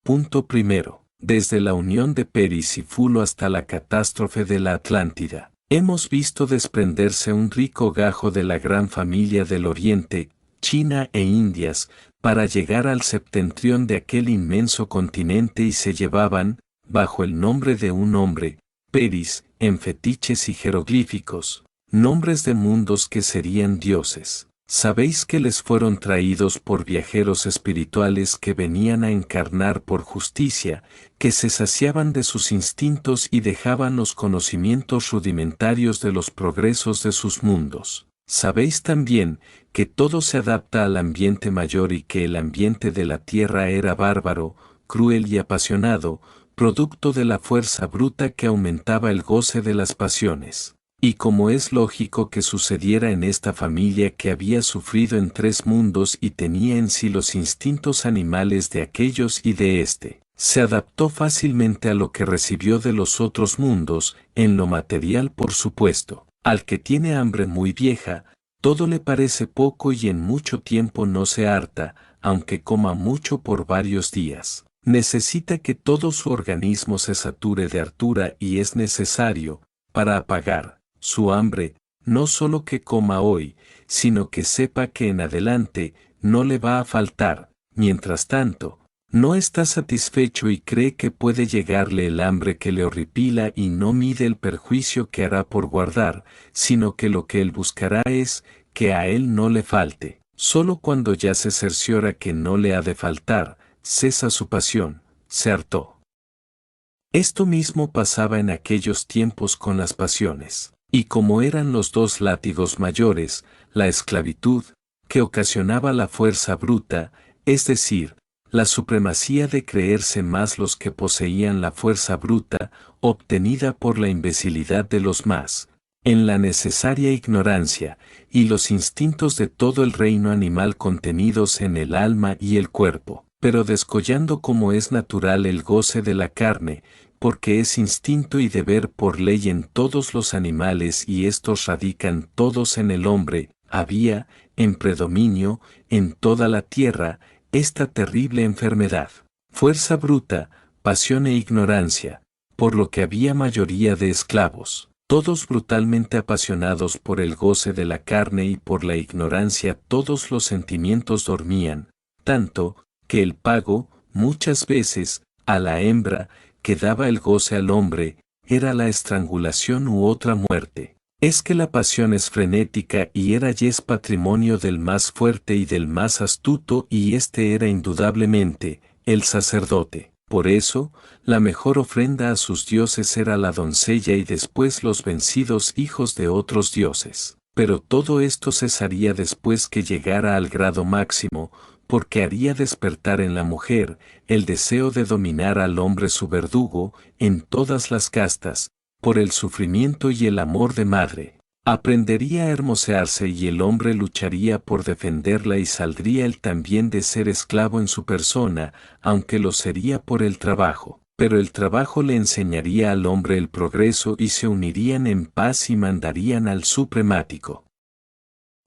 Punto primero. Desde la unión de Peris y Fulo hasta la catástrofe de la Atlántida, hemos visto desprenderse un rico gajo de la gran familia del Oriente, China e Indias, para llegar al septentrión de aquel inmenso continente y se llevaban, bajo el nombre de un hombre, Peris, en fetiches y jeroglíficos, nombres de mundos que serían dioses. Sabéis que les fueron traídos por viajeros espirituales que venían a encarnar por justicia, que se saciaban de sus instintos y dejaban los conocimientos rudimentarios de los progresos de sus mundos. Sabéis también que todo se adapta al ambiente mayor y que el ambiente de la tierra era bárbaro, cruel y apasionado, producto de la fuerza bruta que aumentaba el goce de las pasiones. Y como es lógico que sucediera en esta familia que había sufrido en 3 mundos y tenía en sí los instintos animales de aquellos y de éste, se adaptó fácilmente a lo que recibió de los otros mundos, en lo material por supuesto. Al que tiene hambre muy vieja, todo le parece poco y en mucho tiempo no se harta, aunque coma mucho por varios días. Necesita que todo su organismo se sature de hartura y es necesario, para apagar su hambre, no solo que coma hoy, sino que sepa que en adelante no le va a faltar. Mientras tanto, no está satisfecho y cree que puede llegarle el hambre que le horripila y no mide el perjuicio que hará por guardar, sino que lo que él buscará es que a él no le falte. Solo cuando ya se cerciora que no le ha de faltar, cesa su pasión, se hartó. Esto mismo pasaba en aquellos tiempos con las pasiones. Y como eran los 2 látigos mayores, la esclavitud, que ocasionaba la fuerza bruta, es decir, la supremacía de creerse más los que poseían la fuerza bruta, obtenida por la imbecilidad de los más, en la necesaria ignorancia, y los instintos de todo el reino animal contenidos en el alma y el cuerpo, pero descollando como es natural el goce de la carne, porque es instinto y deber por ley en todos los animales y estos radican todos en el hombre, había, en predominio, en toda la tierra, esta terrible enfermedad, fuerza bruta, pasión e ignorancia, por lo que había mayoría de esclavos, todos brutalmente apasionados por el goce de la carne y por la ignorancia todos los sentimientos dormían, tanto, que el pago, muchas veces, a la hembra, que daba el goce al hombre, era la estrangulación u otra muerte. Es que la pasión es frenética y era y es patrimonio del más fuerte y del más astuto y este era indudablemente, el sacerdote. Por eso, la mejor ofrenda a sus dioses era la doncella y después los vencidos hijos de otros dioses. Pero todo esto cesaría después que llegara al grado máximo, porque haría despertar en la mujer el deseo de dominar al hombre su verdugo en todas las castas, por el sufrimiento y el amor de madre. Aprendería a hermosearse y el hombre lucharía por defenderla y saldría él también de ser esclavo en su persona, aunque lo sería por el trabajo. Pero el trabajo le enseñaría al hombre el progreso y se unirían en paz y mandarían al supremático.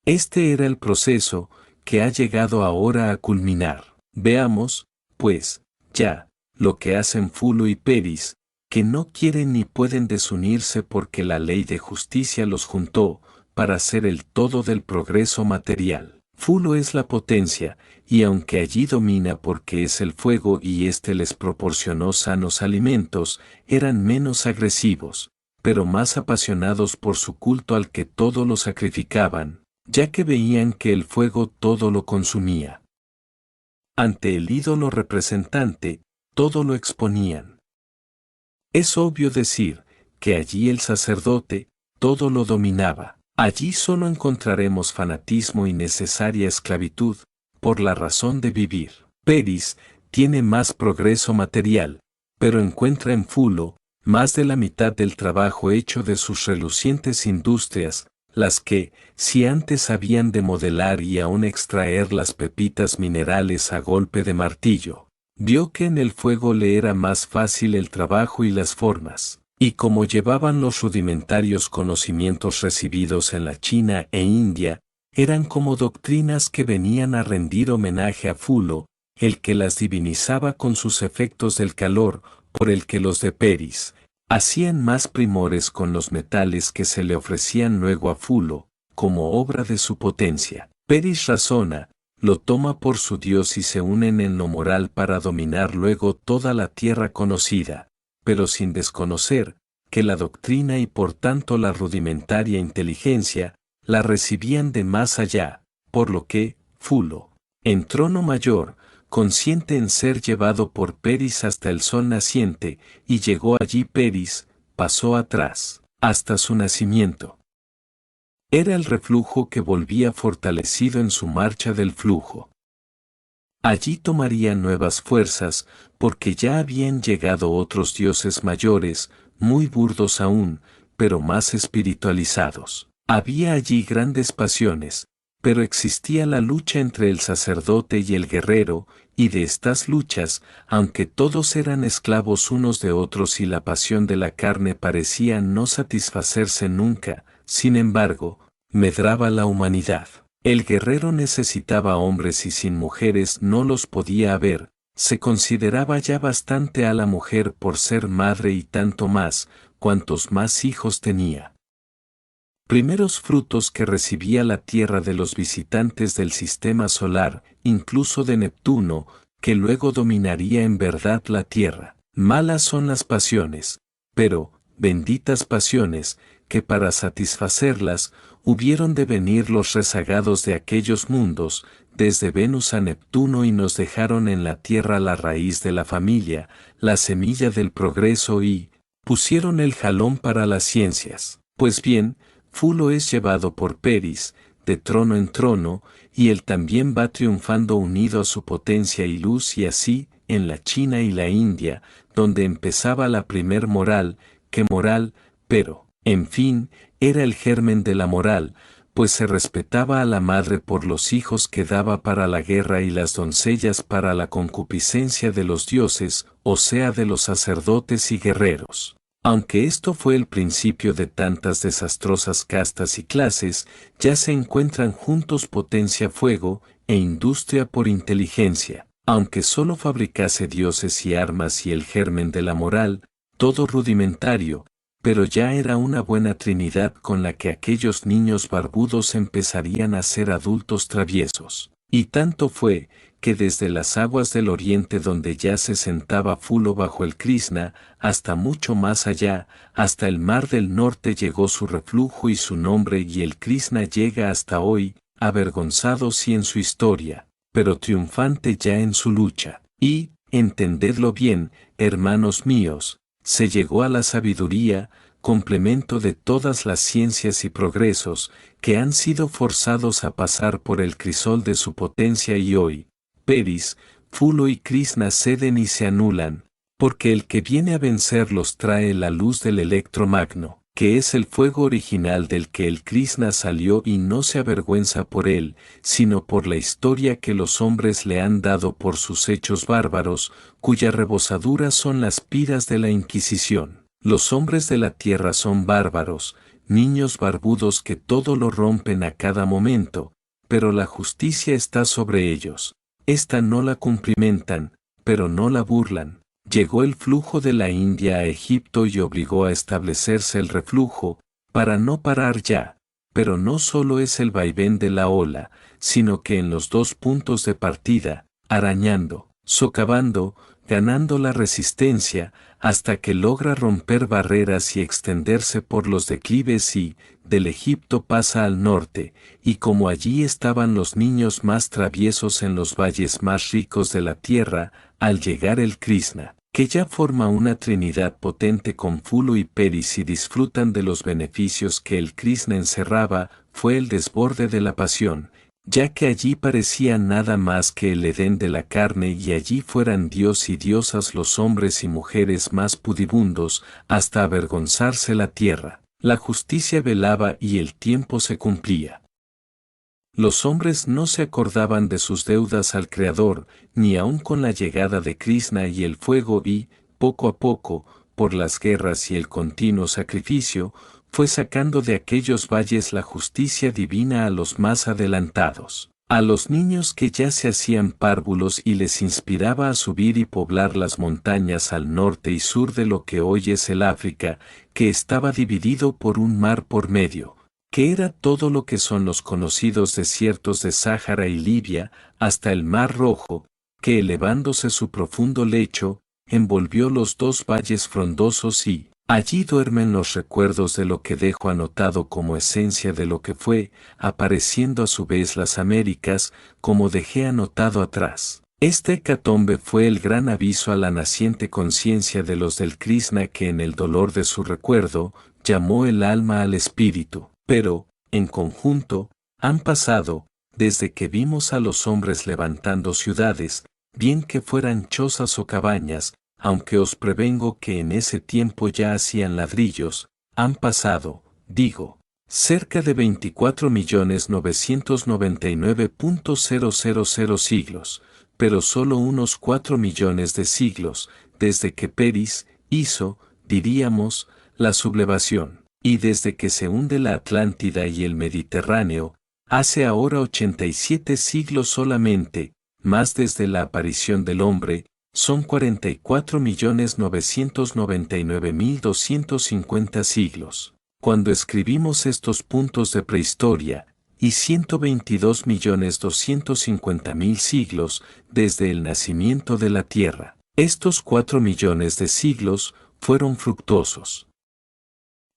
Este era el proceso que ha llegado ahora a culminar. Veamos, pues, ya, lo que hacen Fulo y Peris, que no quieren ni pueden desunirse porque la ley de justicia los juntó, para ser el todo del progreso material. Fulo es la potencia, y aunque allí domina porque es el fuego y éste les proporcionó sanos alimentos, eran menos agresivos, pero más apasionados por su culto al que todo lo sacrificaban, ya que veían que el fuego todo lo consumía. Ante el ídolo representante, todo lo exponían. Es obvio decir, que allí el sacerdote, todo lo dominaba. Allí solo encontraremos fanatismo y necesaria esclavitud, por la razón de vivir. Peris tiene más progreso material, pero encuentra en Fulo, más de la mitad del trabajo hecho de sus relucientes industrias, las que, si antes habían de modelar y aún extraer las pepitas minerales a golpe de martillo, vio que en el fuego le era más fácil el trabajo y las formas, y como llevaban los rudimentarios conocimientos recibidos en la China e India, eran como doctrinas que venían a rendir homenaje a Fulo, el que las divinizaba con sus efectos del calor, por el que los de Peris hacían más primores con los metales que se le ofrecían luego a Fulo, como obra de su potencia. Peris razona, lo toma por su Dios y se unen en lo moral para dominar luego toda la tierra conocida, pero sin desconocer que la doctrina y por tanto la rudimentaria inteligencia la recibían de más allá, por lo que, Fulo, en trono mayor, consciente en ser llevado por Peris hasta el sol naciente, y llegó allí Peris, pasó atrás, hasta su nacimiento. Era el reflujo que volvía fortalecido en su marcha del flujo. Allí tomaría nuevas fuerzas, porque ya habían llegado otros dioses mayores, muy burdos aún, pero más espiritualizados. Había allí grandes pasiones, pero existía la lucha entre el sacerdote y el guerrero, y de estas luchas, aunque todos eran esclavos unos de otros y la pasión de la carne parecía no satisfacerse nunca, sin embargo, medraba la humanidad. El guerrero necesitaba hombres y sin mujeres no los podía haber, se consideraba ya bastante a la mujer por ser madre y tanto más, cuantos más hijos tenía. Primeros frutos que recibía la tierra de los visitantes del sistema solar, incluso de Neptuno, que luego dominaría en verdad la tierra. Malas son las pasiones, pero, benditas pasiones, que para satisfacerlas, hubieron de venir los rezagados de aquellos mundos, desde Venus a Neptuno y nos dejaron en la tierra la raíz de la familia, la semilla del progreso y, pusieron el jalón para las ciencias. Pues bien, Fulo es llevado por Peris, de trono en trono, y él también va triunfando unido a su potencia y luz y así, en la China y la India, donde empezaba la primer moral, que moral, pero, en fin, era el germen de la moral, pues se respetaba a la madre por los hijos que daba para la guerra y las doncellas para la concupiscencia de los dioses, o sea de los sacerdotes y guerreros. Aunque esto fue el principio de tantas desastrosas castas y clases, ya se encuentran juntos potencia fuego e industria por inteligencia, aunque solo fabricase dioses y armas y el germen de la moral, todo rudimentario, pero ya era una buena trinidad con la que aquellos niños barbudos empezarían a ser adultos traviesos. Y tanto fue, que desde las aguas del oriente donde ya se sentaba Fulo bajo el Krishna, hasta mucho más allá, hasta el mar del norte llegó su reflujo y su nombre y el Krishna llega hasta hoy, avergonzado sí en su historia, pero triunfante ya en su lucha. Y, entendedlo bien, hermanos míos, se llegó a la sabiduría, complemento de todas las ciencias y progresos, que han sido forzados a pasar por el crisol de su potencia y hoy, Peris, Fulo y Krishna ceden y se anulan, porque el que viene a vencerlos trae la luz del electromagno, que es el fuego original del que el Krishna salió y no se avergüenza por él, sino por la historia que los hombres le han dado por sus hechos bárbaros, cuya rebosadura son las piras de la Inquisición. Los hombres de la tierra son bárbaros, niños barbudos que todo lo rompen a cada momento, pero la justicia está sobre ellos. Esta no la cumplimentan, pero no la burlan. Llegó el flujo de la India a Egipto y obligó a establecerse el reflujo, para no parar ya, pero no solo es el vaivén de la ola, sino que en los dos puntos de partida, arañando, socavando, ganando la resistencia, hasta que logra romper barreras y extenderse por los declives y, del Egipto pasa al norte, y como allí estaban los niños más traviesos en los valles más ricos de la tierra, al llegar el Krishna, que ya forma una trinidad potente con Fulo y Peris y disfrutan de los beneficios que el Krishna encerraba, fue el desborde de la pasión, ya que allí parecía nada más que el Edén de la carne y allí fueran Dios y diosas los hombres y mujeres más pudibundos, hasta avergonzarse la tierra. La justicia velaba y el tiempo se cumplía. Los hombres no se acordaban de sus deudas al Creador, ni aun con la llegada de Krishna y el fuego y, poco a poco, por las guerras y el continuo sacrificio, fue sacando de aquellos valles la justicia divina a los más adelantados. A los niños que ya se hacían párvulos y les inspiraba a subir y poblar las montañas al norte y sur de lo que hoy es el África, que estaba dividido por un mar por medio, que era todo lo que son los conocidos desiertos de Sáhara y Libia, hasta el Mar Rojo, que elevándose su profundo lecho, envolvió los dos valles frondosos y, allí duermen los recuerdos de lo que dejo anotado como esencia de lo que fue, apareciendo a su vez las Américas, como dejé anotado atrás. Este hecatombe fue el gran aviso a la naciente conciencia de los del Krishna que en el dolor de su recuerdo, llamó el alma al espíritu. Pero, en conjunto, han pasado, desde que vimos a los hombres levantando ciudades, bien que fueran chozas o cabañas, aunque os prevengo que en ese tiempo ya hacían ladrillos, han pasado, digo, cerca de 24.999.000 siglos, pero solo unos 4 millones de siglos, desde que Peris hizo, diríamos, la sublevación, y desde que se hunde la Atlántida y el Mediterráneo, hace ahora 87 siglos solamente, más desde la aparición del hombre, son 44.999.250 siglos, cuando escribimos estos puntos de prehistoria, y 122.250.000 siglos desde el nacimiento de la Tierra. Estos 4 millones de siglos fueron fructuosos.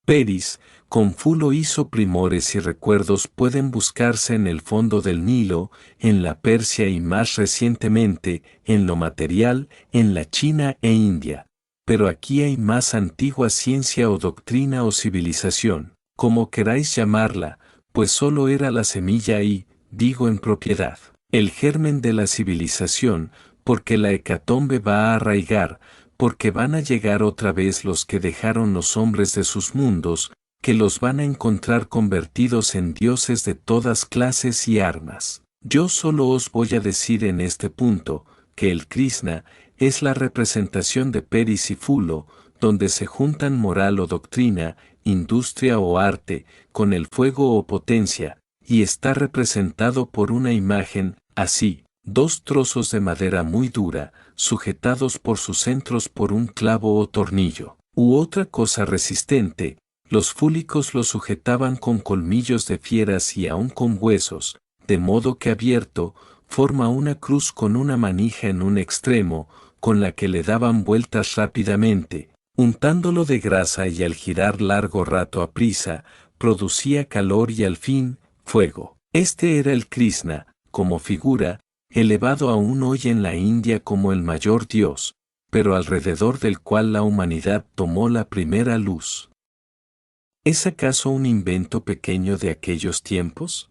Peris, con Fulo hizo primores y recuerdos pueden buscarse en el fondo del Nilo, en la Persia y más recientemente, en lo material, en la China e India. Pero aquí hay más antigua ciencia o doctrina o civilización, como queráis llamarla, pues solo era la semilla y, digo en propiedad, el germen de la civilización, porque la hecatombe va a arraigar, porque van a llegar otra vez los que dejaron los hombres de sus mundos, que los van a encontrar convertidos en dioses de todas clases y armas. Yo solo os voy a decir en este punto, que el Krishna es la representación de Peris y Fulo, donde se juntan moral o doctrina, industria o arte, con el fuego o potencia, y está representado por una imagen, así, dos trozos de madera muy dura, sujetados por sus centros por un clavo o tornillo, u otra cosa resistente, los fúlicos los sujetaban con colmillos de fieras y aún con huesos, de modo que abierto, forma una cruz con una manija en un extremo, con la que le daban vueltas rápidamente, untándolo de grasa y al girar largo rato a prisa, producía calor y al fin, fuego. Este era el Krishna, como figura, elevado aún hoy en la India como el mayor Dios, pero alrededor del cual la humanidad tomó la primera luz. ¿Es acaso un invento pequeño de aquellos tiempos?